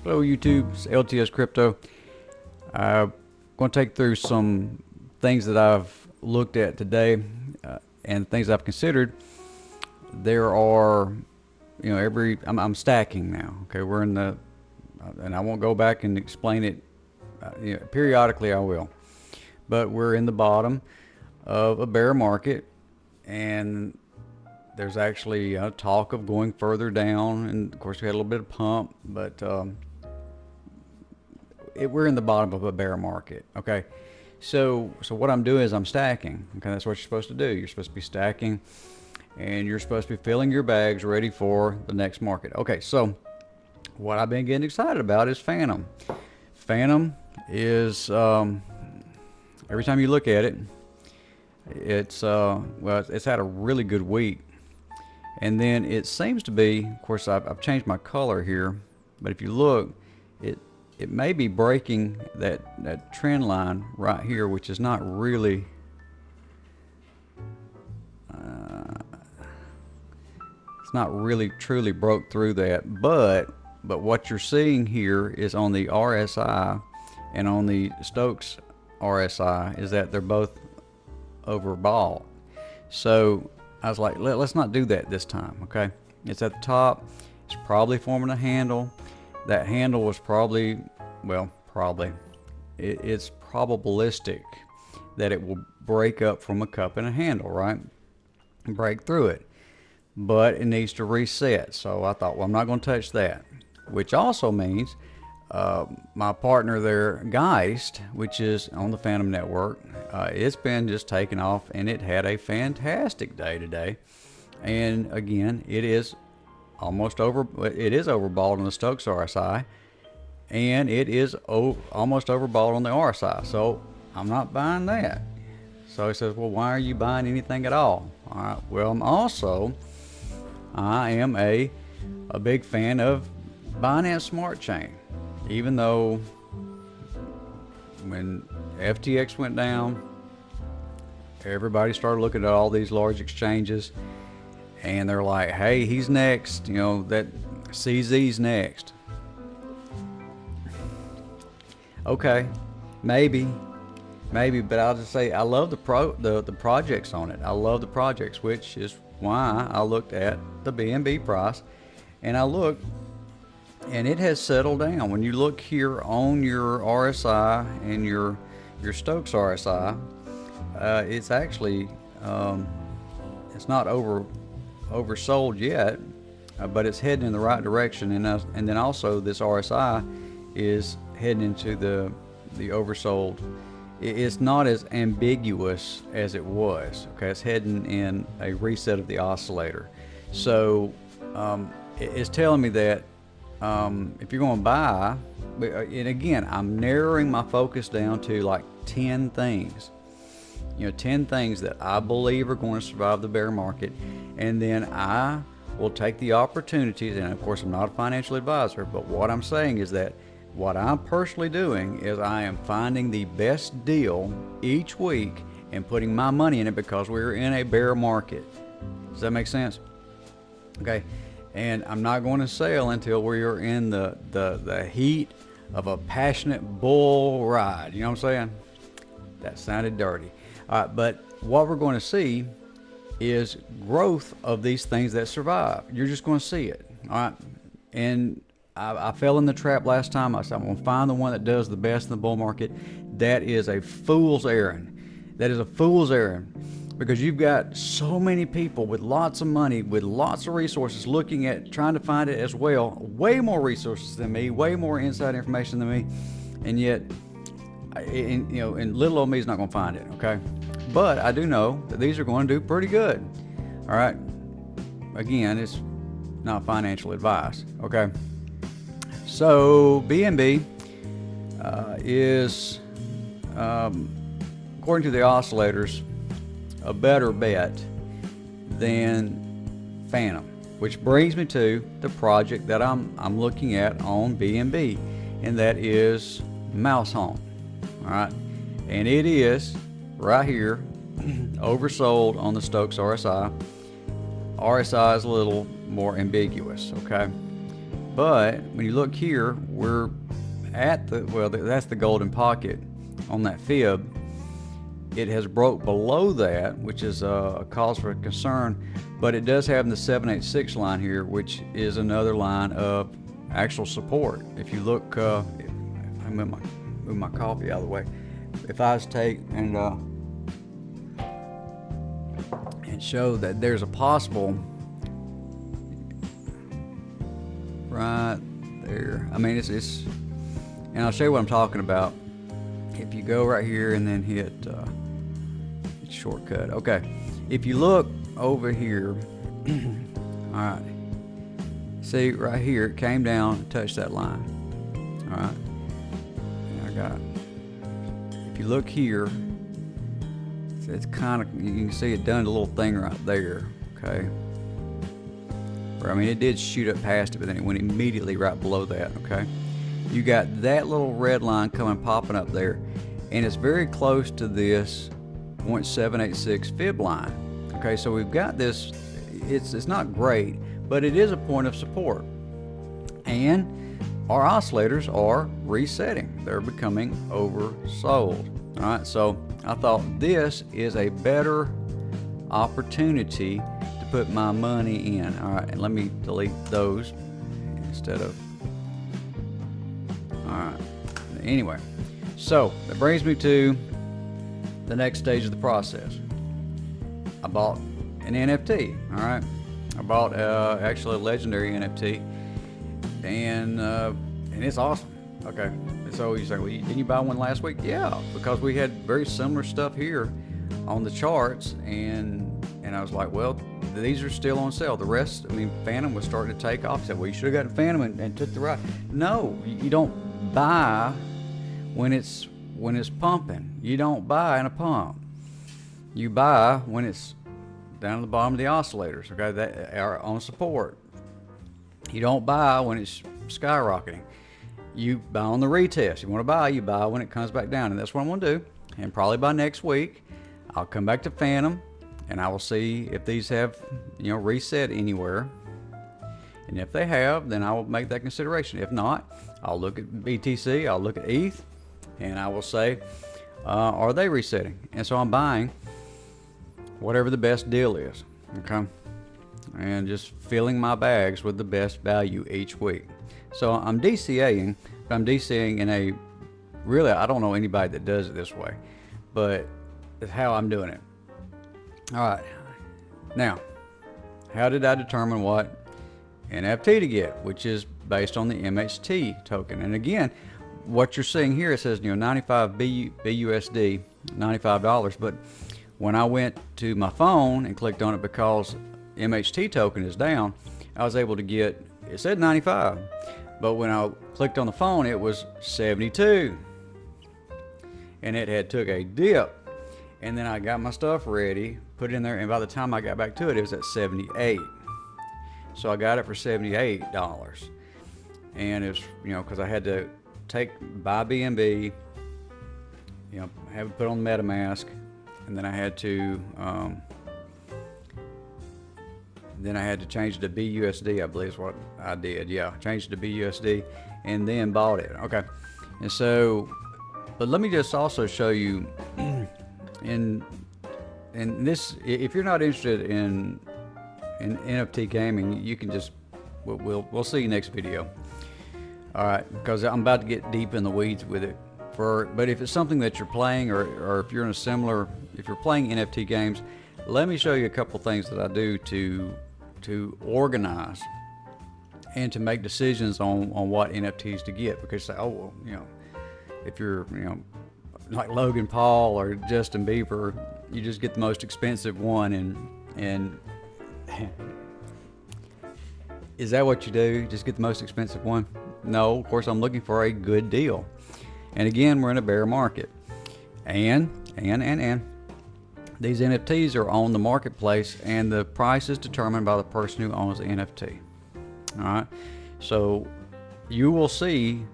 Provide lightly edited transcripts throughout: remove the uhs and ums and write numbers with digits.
Hello YouTube, it's LTS Crypto. I'm going to take through some things that I've looked at today and things I've considered. There are, I'm stacking now. Okay, we're in the, and I won't go back and explain it. Periodically I will, but we're in the bottom of a bear market, and there's actually talk of going further down, and of course we had a little bit of pump, but we're in the bottom of a bear market. Okay, so what I'm doing is I'm stacking. Okay, that's what you're supposed to do. You're supposed to be stacking, and you're supposed to be filling your bags ready for the next market. Okay, so what I've been getting excited about is Phantom. Phantom is every time you look at it, it's had a really good week, and then it seems to be, of course I've changed my color here, but if you look, it may be breaking that trend line right here, which is not really it's not really truly broke through that, but what you're seeing here is on the RSI and on the Stokes RSI is that they're both overbought. So I was like, let's not do that this time. Okay, it's at the top, it's probably forming a handle. That handle was probably, it's probabilistic that it will break up from a cup and a handle, right? Break through it, but it needs to reset. So I thought, well, I'm not going to touch that, which also means my partner there, Geist, which is on the Phantom Network, it's been just taking off, and it had a fantastic day today. And again, it is overbought on the Stokes RSI, and it is almost overbought on the RSI. So I'm not buying that. So he says, well, why are you buying anything at all? All right. Well, I am a big fan of Binance Smart Chain, even though when FTX went down, everybody started looking at all these large exchanges, and they're like, hey, he's next, that CZ's next. Okay, maybe, but I'll just say I love the projects on it. I love the projects, which is why I looked at the BNB price, and I looked, and it has settled down. When you look here on your RSI and your Stokes RSI, it's actually it's not oversold yet, but it's heading in the right direction, and then also this RSI is heading into the oversold. It's not as ambiguous as it was. Okay, it's heading in a reset of the oscillator. So it's telling me that if you're going to buy, and again, I'm narrowing my focus down to like 10 things. 10 things that I believe are going to survive the bear market, and then I will take the opportunities. And of course, I'm not a financial advisor, but what I'm saying is that what I'm personally doing is I am finding the best deal each week and putting my money in it, because we're in a bear market. Does that make sense? Okay, and I'm not going to sell until we're in the heat of a passionate bull ride. You know what I'm saying? That sounded dirty. All right, but what we're going to see is growth of these things that survive. You're just going to see it. All right, and I fell in the trap last time. I said, I'm going to find the one that does the best in the bull market. That is a fool's errand. That is a fool's errand, because you've got so many people with lots of money, with lots of resources, looking at trying to find it as well. Way more resources than me, way more inside information than me, and yet, and little old me is not going to find it. Okay, but I do know that these are going to do pretty good. All right. Again, it's not financial advice. Okay. So BNB is, according to the oscillators, a better bet than Phantom, which brings me to the project that I'm looking at on BNB, and that is Mouse Home. All right, and it is right here, oversold on the Stokes RSI. RSI is a little more ambiguous. Okay, But when you look here, we're at that's the golden pocket on that fib. It has broke below that, which is a cause for concern, but it does have the 786 line here, which is another line of actual support. If you look, I move my coffee out of the way. If I was to take and show that there's a possible right there. I mean, it's and I'll show you what I'm talking about. If you go right here and then hit shortcut. Okay. If you look over here, all right. See right here, it came down and touched that line. All right. And I got. If you look here, it's kind of, you can see it done a little thing right there. Okay. I mean, it did shoot up past it, but then it went immediately right below that. Okay. You got that little red line popping up there, and it's very close to this 0.786 fib line. Okay, so we've got this. It's not great, but it is a point of support, and our oscillators are resetting. They're becoming oversold. All right, so I thought this is a better opportunity to put my money in. All right, and let me delete those instead of. All right. Anyway, so that brings me to the next stage of the process. I bought an NFT. All right. I bought actually a legendary NFT, and it's awesome. Okay. So you say, well, didn't you buy one last week? Yeah, because we had very similar stuff here on the charts, and I was like, well, these are still on sale. The rest, I mean, Phantom was starting to take off. He said, well, you should have gotten Phantom and took the ride. No, you don't buy when it's pumping. You don't buy in a pump. You buy when it's down at the bottom of the oscillators, okay, that are on support. You don't buy when it's skyrocketing. You buy on the retest. You want to buy, you buy when it comes back down, and that's what I'm going to do. And probably by next week, I'll come back to Phantom, and I will see if these have, reset anywhere. And if they have, then I will make that consideration. If not, I'll look at BTC, I'll look at ETH, and I will say, are they resetting? And so I'm buying whatever the best deal is, okay? And just filling my bags with the best value each week. So I'm DCAing, but I'm DCAing in a, really, I don't know anybody that does it this way, but it's how I'm doing it. All right, now, how did I determine what NFT to get, which is based on the MHT token? And again, what you're seeing here, it says 95 BUSD, $95, but when I went to my phone and clicked on it, because MHT token is down, I was able to get, it said 95, but when I clicked on the phone, it was 72, and it had took a dip. And then I got my stuff ready, put it in there, and by the time I got back to it, it was at 78. So I got it for $78. And it's, because I had to buy BNB, have it put on the MetaMask, and then I had to change it to BUSD, I believe is what I did. Yeah, changed it to BUSD, and then bought it. Okay. And so, but let me just also show you. And this, if you're not interested in NFT gaming, you can just, we'll see you next video. All right, because I'm about to get deep in the weeds with it. But if it's something that you're playing, or if you're in if you're playing NFT games, let me show you a couple things that I do to organize and to make decisions on what NFTs to get. Because if you're like Logan Paul or Justin Bieber, you just get the most expensive one, and is that what you do? Just get the most expensive one? No, of course I'm looking for a good deal. And again, we're in a bear market, and these NFTs are on the marketplace, and the price is determined by the person who owns the NFT. All right, so you will see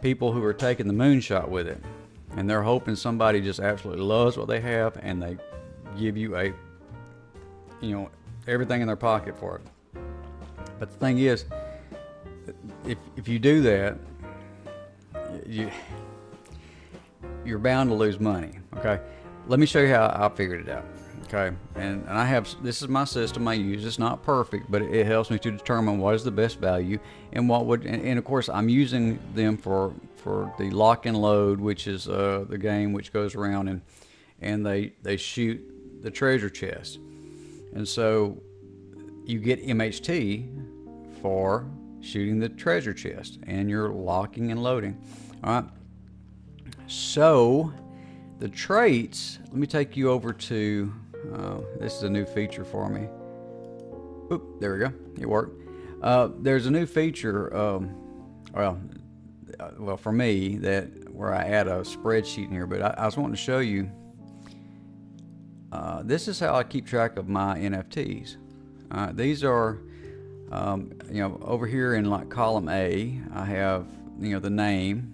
people who are taking the moonshot with it. And they're hoping somebody just absolutely loves what they have, and they give you everything in their pocket for it. But the thing is, if you do that, you're bound to lose money. Okay, let me show you how I figured it out. Okay, and I have, this is my system I use. It's not perfect, but it helps me to determine what is the best value and what would, and of course I'm using them for the lock and load, which is the game which goes around and they shoot the treasure chest, and so you get MHT for shooting the treasure chest, and you're locking and loading. All right, so the traits, let me take you over to, this is a new feature for me. Oop, there we go, it worked. There's a new feature, well for me, that where I add a spreadsheet in here, but I was wanting to show you, this is how I keep track of my NFTs. These are, over here in like column A, I have, the name.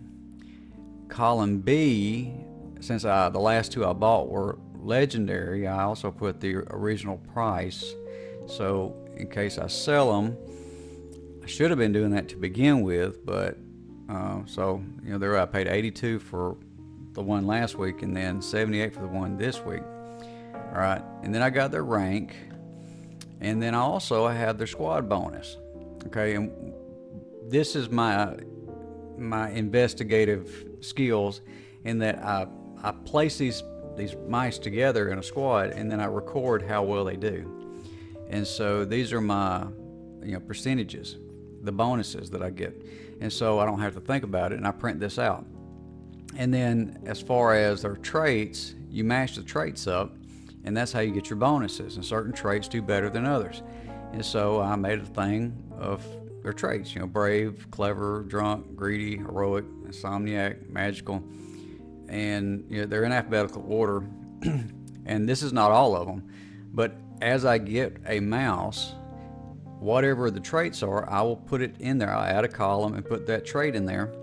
Column B, since the last two I bought were legendary, I also put the original price. So in case I sell them, I should have been doing that to begin with, but there I paid 82 for the one last week and then 78 for the one this week. All right, and then I got their rank, and then I have their squad bonus. Okay, and this is my investigative skills, in that I place these mice together in a squad, and then I record how well they do. And so these are my percentages, the bonuses that I get, and so I don't have to think about it, and I print this out. And then as far as their traits, you match the traits up, and that's how you get your bonuses, and certain traits do better than others. And so I made a thing of their traits, brave, clever, drunk, greedy, heroic, insomniac, magical, and they're in alphabetical order. And this is not all of them, but as I get a mouse, whatever the traits are, I will put it in there. I'll add a column and put that trait in there,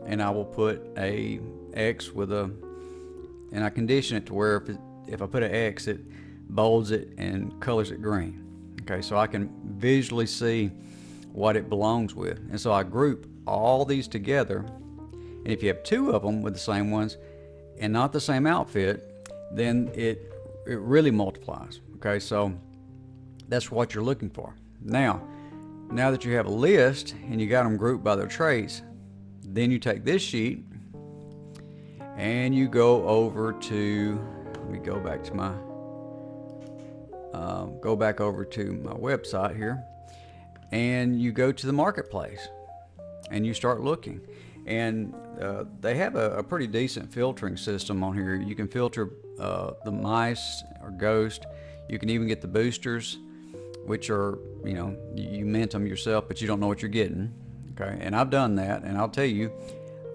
and I will put a X and I condition it to where if I put an X, it bolds it and colors it green. Okay, so I can visually see what it belongs with. And so I group all these together, and if you have two of them with the same ones and not the same outfit, then it really multiplies. Okay, so that's what you're looking for. Now that you have a list and you got them grouped by their traits, then you take this sheet and you go over to, let me go back to my website here, and you go to the marketplace and you start looking, and they have a pretty decent filtering system on here. You can filter the mice or ghost. You can even get the boosters, which are, you mint them yourself, but you don't know what you're getting. Okay, and I've done that, and I'll tell you,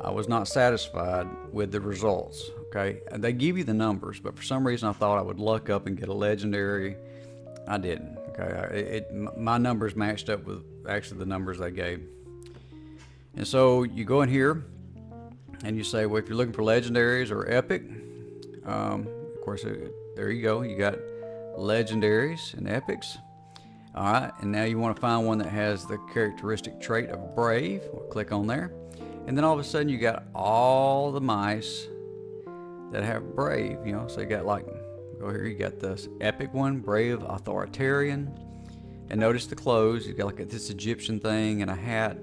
I was not satisfied with the results. Okay, and they give you the numbers, but for some reason I thought I would luck up and get a legendary. I didn't. Okay, my numbers matched up with actually the numbers they gave. And so you go in here and you say, well, if you're looking for legendaries or epic, of course, there you go. You got legendaries and epics. All right, and now you want to find one that has the characteristic trait of brave. We'll click on there, and then all of a sudden you got all the mice that have brave. So you got go here, you got this epic one, brave authoritarian, and notice the clothes. You got like this Egyptian thing and a hat.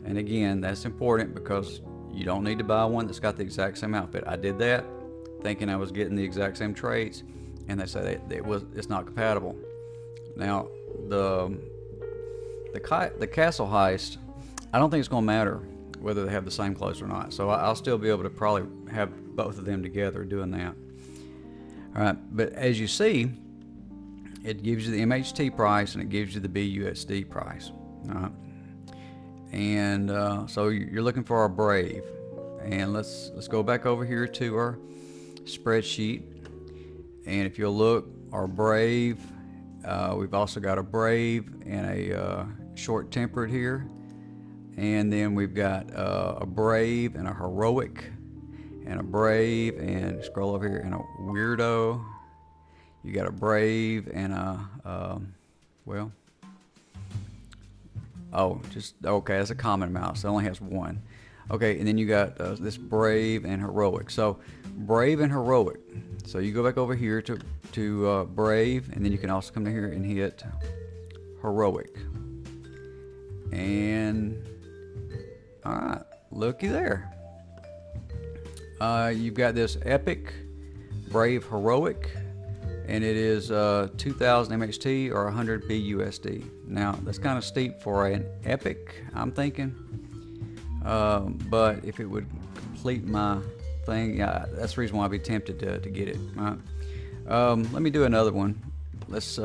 And again, that's important because you don't need to buy one that's got the exact same outfit. I did that thinking I was getting the exact same traits, and they said it's not compatible. Now the castle heist, I don't think it's going to matter whether they have the same clothes or not. So I'll still be able to probably have both of them together doing that. All right, but as you see, it gives you the MHT price and it gives you the BUSD price. All right, and so you're looking for our brave, and let's go back over here to our spreadsheet, and if you'll look, our brave, we've also got a brave and a short-tempered here, and then we've got a brave and a heroic and a brave, and scroll over here, and a weirdo. You got a brave and a Oh, just okay. That's a common mouse. It only has one. Okay, and then you got this brave and heroic. So brave and heroic. So you go back over here to brave, and then you can also come to here and hit heroic. And all right, looky there. You've got this epic, brave, heroic, and it is 2,000 MHT or 100 BUSD. Now that's kind of steep for an epic, I'm thinking. But if it would complete my thing, yeah, that's the reason why I'd be tempted to get it. Right? Let me do another one. Let's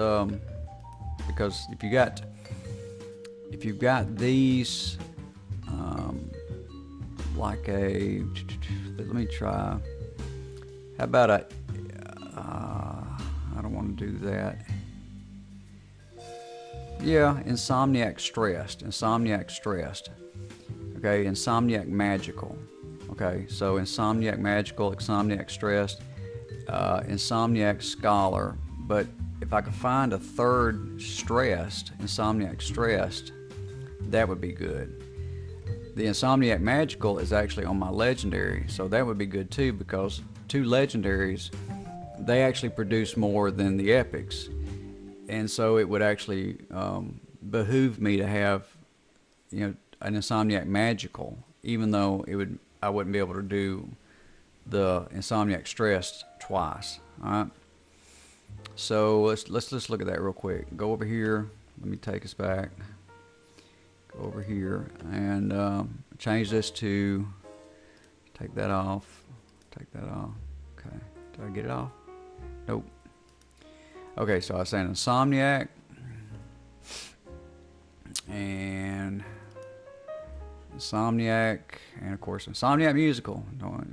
because if you've got these, like a, let me try. How about a? I don't want to do that. Yeah, Insomniac Stressed. Insomniac Stressed. Okay, Insomniac Magical. Okay, so Insomniac Magical, Insomniac Stressed, Insomniac Scholar. But if I could find a third Stressed, Insomniac Stressed, that would be good. The Insomniac Magical is actually on my legendary, so that would be good too, because two legendaries, they actually produce more than the epics, and so it would actually behoove me to have, an Insomniac Magical, even though I wouldn't be able to do the Insomniac Stressed twice. All right. So let's just look at that real quick. Go over here. Let me take us back. Go over here and change this to. Take that off. Take that off. Okay. Did I get it off? Nope. Okay, so I was saying Insomniac and Insomniac, and of course Insomniac Musical.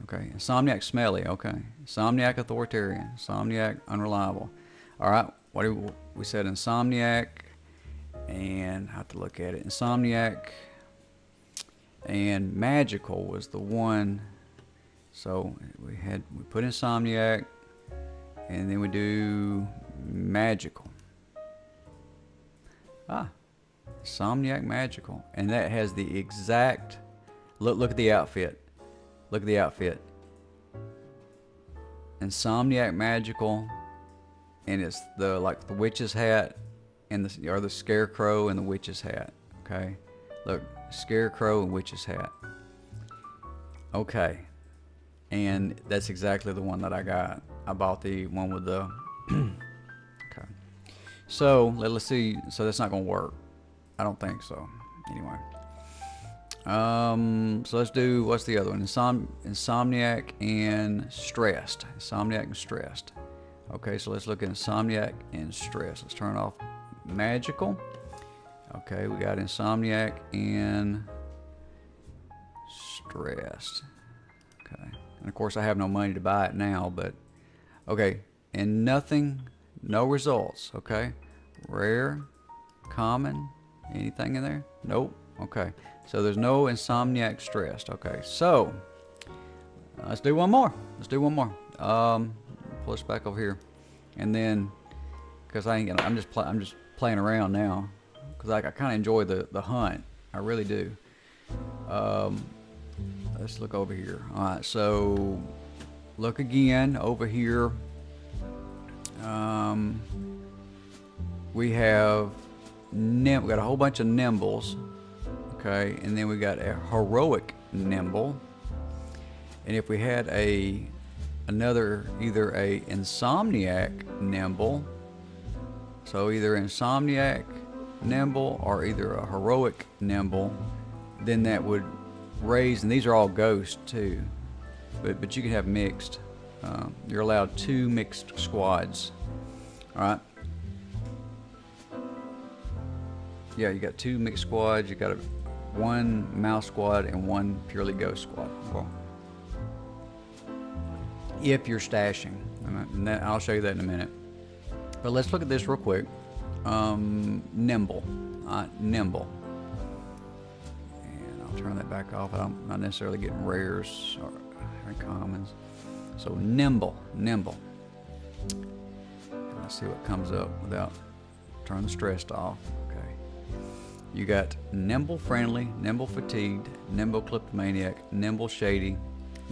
Okay, Insomniac Smelly. Okay, Insomniac Authoritarian. Insomniac Unreliable. All right, what do we said? Insomniac, and I have to look at it. Insomniac and Magical was the one. So we put Insomniac, and then we do Magical. Insomniac Magical, and that has the exact look at the outfit. Look at the outfit. Insomniac Magical, and it's the witch's hat and the scarecrow and the witch's hat. Okay, look, scarecrow and witch's hat. Okay, and that's exactly the one that I got. I bought the one with the. Okay, so let's see. So that's not gonna work. I don't think so. Anyway. So let's do, what's the other one? Insomniac and Stressed. Insomniac and Stressed. Okay, so let's look at Insomniac and Stressed. Let's turn off Magical. Okay, we got Insomniac and Stressed. Okay, and of course I have no money to buy it now, but okay, and no results. Okay, rare, common. Anything in there? Nope. Okay. So there's no Insomniac Stressed. Okay. So let's do one more. Pull this back over here, and then because I'm just playing around now, because I kind of enjoy the hunt. I really do. Let's look over here. All right. So look again over here. We have. We got a whole bunch of nimbles, okay, and then we got a heroic nimble, and if we had either a Insomniac nimble, so either Insomniac nimble or either a heroic nimble, then that would raise, and these are all ghosts too, but you can have mixed. You're allowed 2 mixed squads. All right. Yeah, you got 2 mixed squads. You got 1 mouse squad and 1 purely ghost squad. Well, if you're stashing, and I'll show you that in a minute. But let's look at this real quick. Nimble, nimble, and I'll turn that back off. I'm not necessarily getting rares or commons. So nimble. Let's see what comes up without turning the stressed off. You got Nimble Friendly, Nimble Fatigued, Nimble Kleptomaniac, Nimble Shady,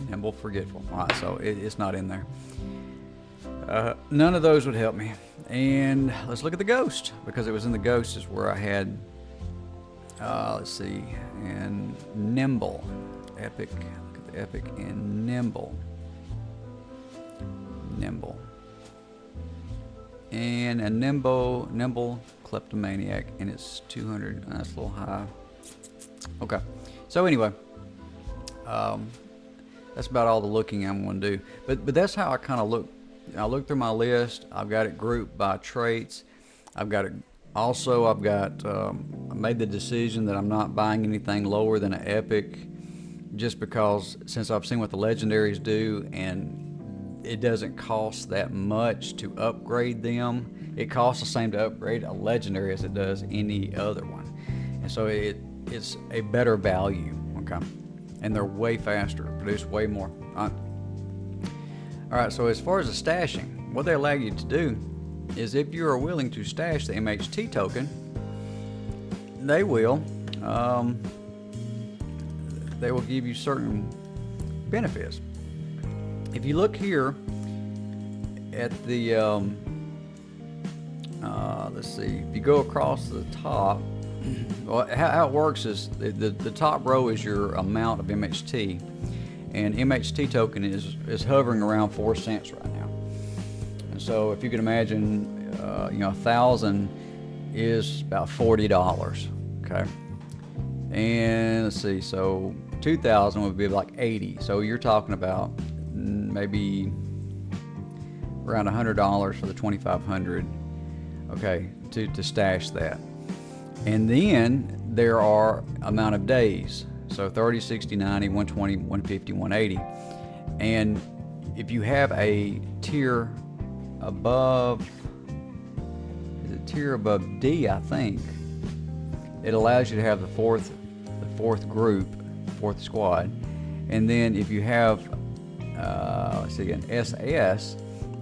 Nimble Forgetful. All right, so it's not in there. None of those would help me. And let's look at the Ghost, because it was in the Ghost is where I had, let's see, and Nimble, Epic, look at the Epic, and Nimble, and a Nimble Kleptomaniac, and it's 200. That's a little high. Okay, so anyway, that's about all the looking I'm going to do. But that's how I kind of look. I look through my list. I've got it grouped by traits. I've got it. Also, I made the decision that I'm not buying anything lower than an Epic, just because since I've seen what the legendaries do, and it doesn't cost that much to upgrade them. It costs the same to upgrade a legendary as it does any other one, and so it's a better value. Okay, and they're way faster, produce way more. All right, so as far as the stashing, what they allow you to do is if you are willing to stash the MHT token, they will give you certain benefits. If you look here at the, let's see, if you go across the top, well, how it works is the top row is your amount of MHT. And MHT token is hovering around 4 cents right now. And so if you can imagine, 1,000 is about $40. Okay. And let's see, so 2,000 would be like 80. So you're talking about maybe around $100 for the 2,500. Okay, to stash that. And then there are amount of days. So 30, 60, 90, 120, 150, 180. And if you have a tier above, is it tier above D, I think, it allows you to have the fourth group, fourth squad. And then if you have, let's see again, SS,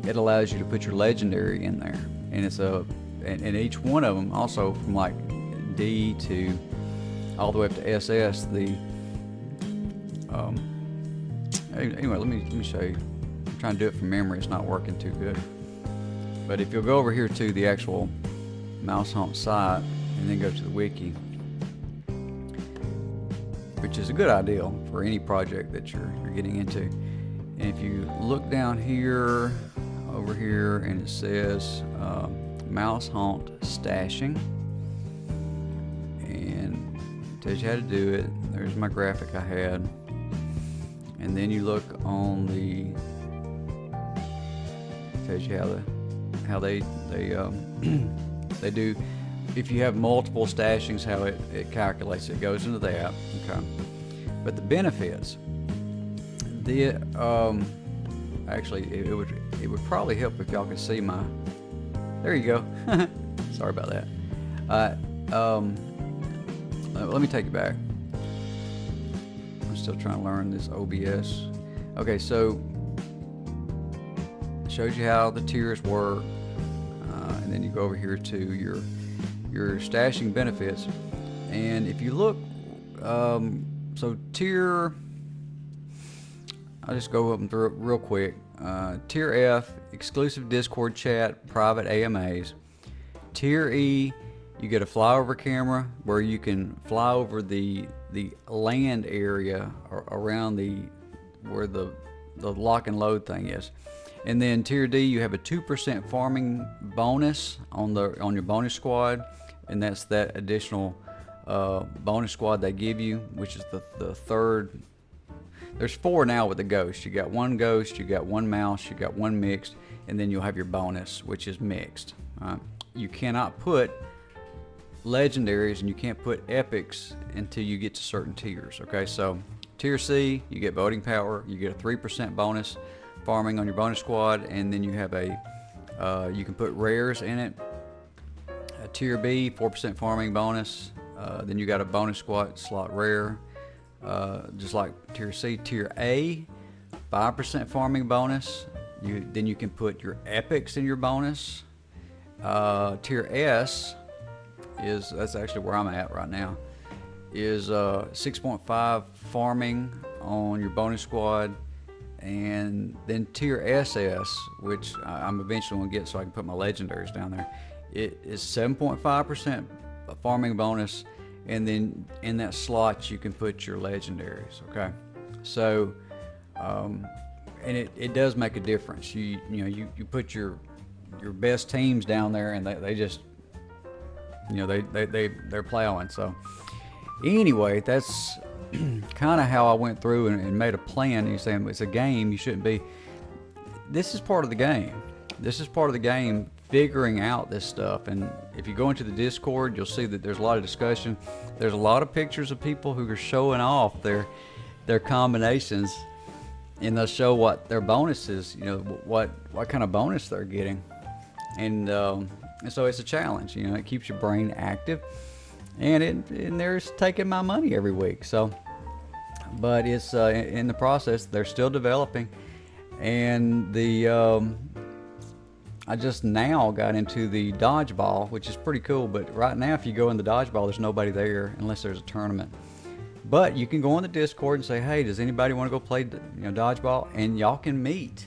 it allows you to put your legendary in there. And it's and each one of them also from like D to all the way up to SS. Anyway, let me show you. I'm trying to do it from memory. It's not working too good. But if you'll go over here to the actual Mouse Hump site and then go to the wiki, which is a good idea for any project that you're getting into. And if you look down here, over here, and it says Mouse Haunt Stashing, tells you how to do it. There's my graphic I had, and then you look on the, tells you how they they do. If you have multiple stashings, how it calculates. It goes into that. Okay, but the benefits, actually it would probably help if y'all could see my. There you go. Sorry about that. Let me take it back. I'm still trying to learn this OBS. Okay, so it shows you how the tiers work, and then you go over here to your stashing benefits. And if you look, so tier, I'll just go up and through it real quick. Tier F, exclusive Discord chat, private AMAs. Tier E, you get a flyover camera where you can fly over the land area around where the lock and load thing is. And then Tier D, you have a 2% farming bonus on your bonus squad, and that's that additional bonus squad they give you, which is the third. There's 4 now with the ghost. You got 1 ghost, you got 1 mouse, you got 1 mixed, and then you'll have your bonus, which is mixed. You cannot put legendaries and you can't put epics until you get to certain tiers. Okay, so Tier C, you get voting power, you get a 3% bonus farming on your bonus squad, and then you have you can put rares in it. Tier B, 4% farming bonus, then you got a bonus squad slot rare, just like Tier C. Tier A, 5% farming bonus, then you can put your epics in your bonus. Tier S, is, that's actually where I'm at right now, is 6.5 farming on your bonus squad, and then tier SS, which I'm eventually going to get so I can put my legendaries down there. It is 7.5% farming bonus, and then in that slot you can put your legendaries. Okay, so and it does make a difference. You put your best teams down there, and they just, they're plowing. So anyway, that's kind of how I went through and made a plan. You're saying it's a game, you shouldn't be. This is part of the game. This is part of the game, figuring out this stuff. And if you go into the Discord, you'll see that there's a lot of discussion. There's a lot of pictures of people who are showing off their combinations, and they'll show what their bonus is, what kind of bonus they're getting. And so it's a challenge. It keeps your brain active. And they're taking my money every week. So, but it's in the process. They're still developing, and I just now got into the dodgeball, which is pretty cool. But right now, if you go in the dodgeball, there's nobody there unless there's a tournament. But you can go on the Discord and say, "Hey, does anybody want to go play dodgeball?" And y'all can meet.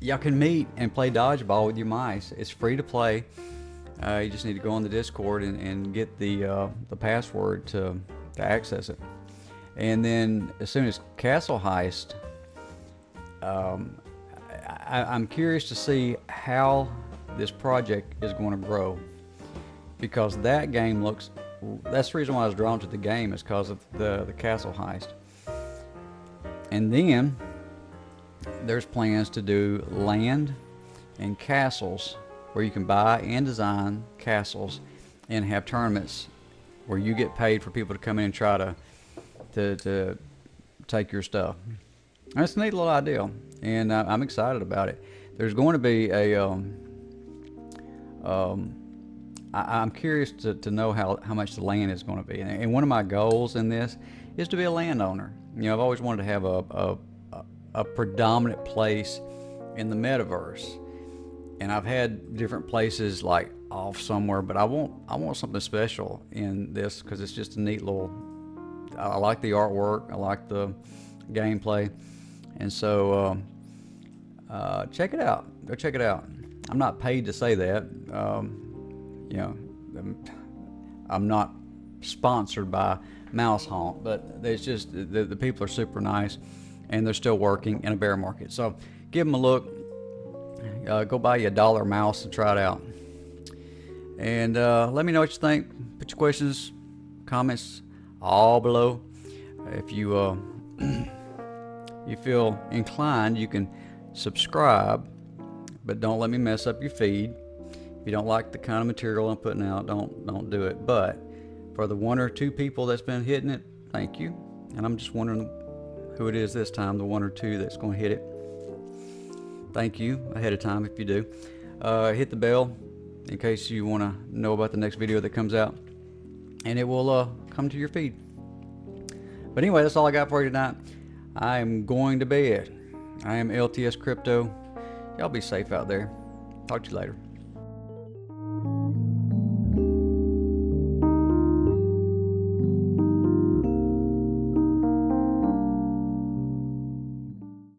Y'all can meet and play dodgeball with your mice. It's free to play. You just need to go on the Discord and get the password to access it. And then as soon as Castle Heist, I'm curious to see how this project is going to grow, because that game looks, that's the reason why I was drawn to the game, is because of the Castle Heist. And then there's plans to do land and castles, where you can buy and design castles and have tournaments where you get paid for people to come in and try to take your stuff. That's a neat little idea, and I'm excited about it. There's going to be I'm curious to know how much the land is going to be. And one of my goals in this is to be a landowner. I've always wanted to have a predominant place in the metaverse. And I've had different places like off somewhere, but I want something special in this, because it's just a neat little. I like the artwork, I like the gameplay, and so check it out. Go check it out. I'm not paid to say that. I'm not sponsored by Mouse Honk, but it's just the people are super nice, and they're still working in a bear market. So give them a look. Go buy you a $1 mouse and try it out. And let me know what you think. Put your questions, comments all below. If you you feel inclined, you can subscribe, but don't let me mess up your feed. If you don't like the kind of material I'm putting out, don't do it. But for the 1 or 2 people that's been hitting it, thank you. And I'm just wondering who it is this time, the 1 or 2 that's going to hit it. Thank you ahead of time if you do. Hit the bell in case you want to know about the next video that comes out, and it will come to your feed. But anyway, that's all I got for you tonight. I am going to bed. I am LTS Crypto. Y'all be safe out there. Talk to you later.